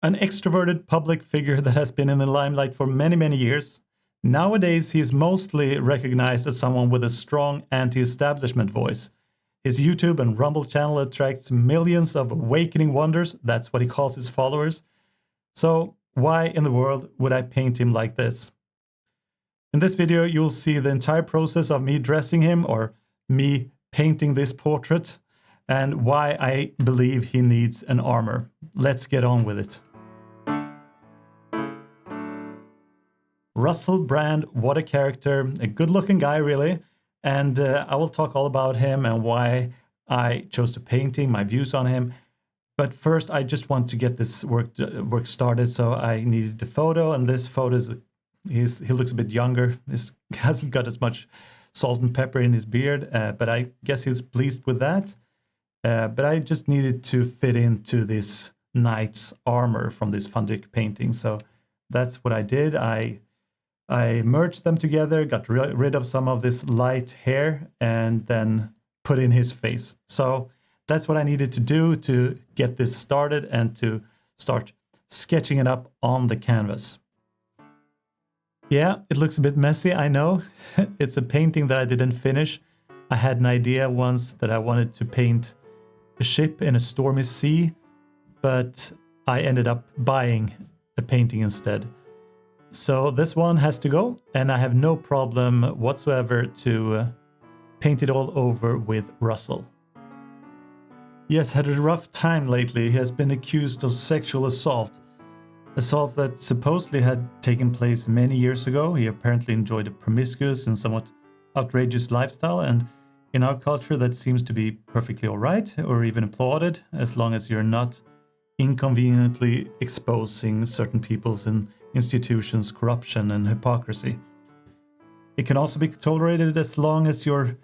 An extroverted public figure that has been in the limelight for many, many years. Nowadays, he is mostly recognized as someone with a strong anti-establishment voice. His YouTube and Rumble channel attracts millions of awakening wonders. That's what he calls his followers. So why in the world would I paint him like this? In this video, you'll see the entire process of me dressing him or me painting this portrait and why I believe he needs an armor. Let's get on with it. Russell Brand, what a character, a good-looking guy really, and I will talk all about him and why I chose to paint him, my views on him. But first, I just want to get this work started, so I needed the photo, and this photo is he looks a bit younger. He hasn't got as much salt and pepper in his beard, but I guess he's pleased with that. But I just needed to fit into this knight's armor from this Van Dyck painting, so that's what I did. I merged them together, got rid of some of this light hair, and then put in his face. So that's what I needed to do to get this started and to start sketching it up on the canvas. Yeah, it looks a bit messy, I know. It's a painting that I didn't finish. I had an idea once that I wanted to paint a ship in a stormy sea, but I ended up buying a painting instead. So this one has to go, and I have no problem whatsoever to paint it all over with Russell. He has had a rough time lately. He has been accused of sexual assault. Assaults that supposedly had taken place many years ago. He apparently enjoyed a promiscuous and somewhat outrageous lifestyle, and in our culture that seems to be perfectly alright, or even applauded, as long as you're not inconveniently exposing certain people's and institutions' corruption and hypocrisy. It can also be tolerated as long as your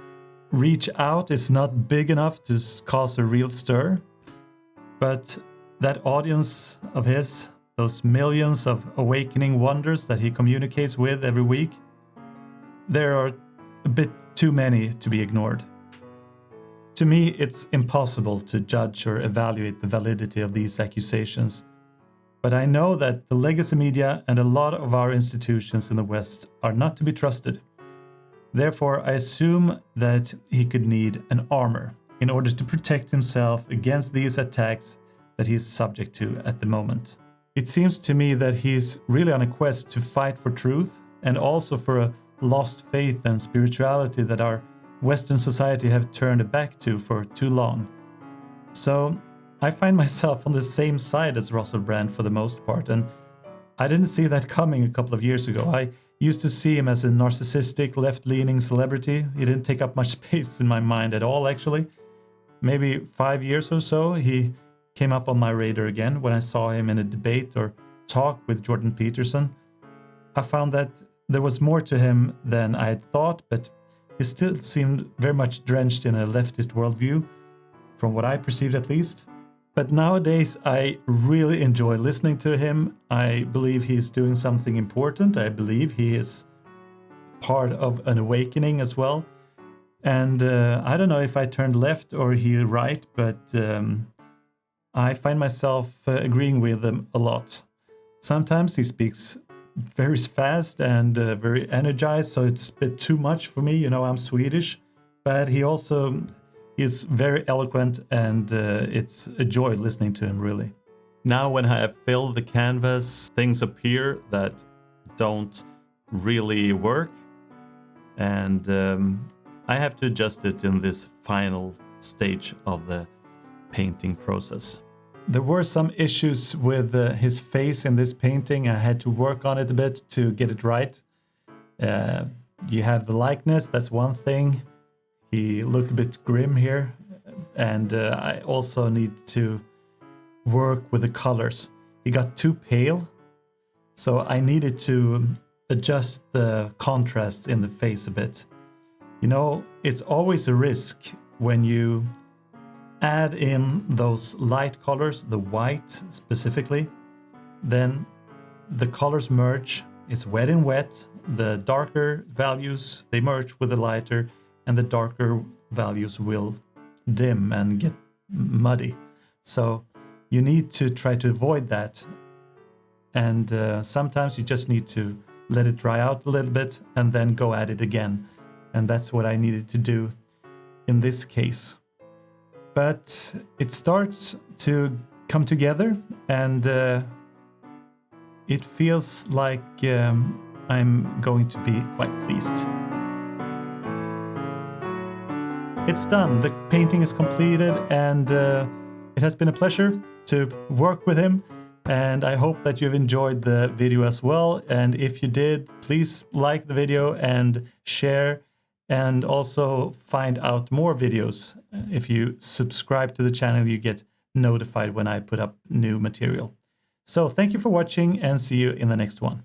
reach out is not big enough to cause a real stir. But that audience of his, those millions of awakening wonders that he communicates with every week, there are a bit too many to be ignored. To me, it's impossible to judge or evaluate the validity of these accusations. But I know that the legacy media and a lot of our institutions in the West are not to be trusted. Therefore, I assume that he could need an armor in order to protect himself against these attacks that he's subject to at the moment. It seems to me that he's really on a quest to fight for truth and also for a lost faith and spirituality that our Western society have turned back to for too long. So I find myself on the same side as Russell Brand for the most part, and I didn't see that coming a couple of years ago. I used to see him as a narcissistic, left-leaning celebrity. He didn't take up much space in my mind at all, actually. Maybe 5 years or so, he came up on my radar again when I saw him in a debate or talk with Jordan Peterson. I found that there was more to him than I had thought, but he still seemed very much drenched in a leftist worldview, from what I perceived at least. But nowadays, I really enjoy listening to him. I believe he's doing something important. I believe he is part of an awakening as well. And I don't know if I turned left or he right, but I find myself agreeing with him a lot. Sometimes he speaks very fast and very energized, so it's a bit too much for me. You know, I'm Swedish, but he also is very eloquent, and it's a joy listening to him, really. Now when I have filled the canvas, things appear that don't really work, and I have to adjust it in this final stage of the painting process. There were some issues with his face in this painting. I had to work on it a bit to get it right. You have the likeness, that's one thing. He looked a bit grim here, and I also need to work with the colors. He got too pale, so I needed to adjust the contrast in the face a bit. You know, it's always a risk when you add in those light colors, the white specifically, then the colors merge. It's wet in wet. The darker values, they merge with the lighter, and the darker values will dim and get muddy. So you need to try to avoid that. And sometimes you just need to let it dry out a little bit and then go at it again. And that's what I needed to do in this case. But it starts to come together, and it feels like I'm going to be quite pleased. It's done. The painting is completed, and it has been a pleasure to work with him. And I hope that you've enjoyed the video as well. And if you did, please like the video and share, and also find out more videos. If you subscribe to the channel, you get notified when I put up new material. So thank you for watching, and see you in the next one.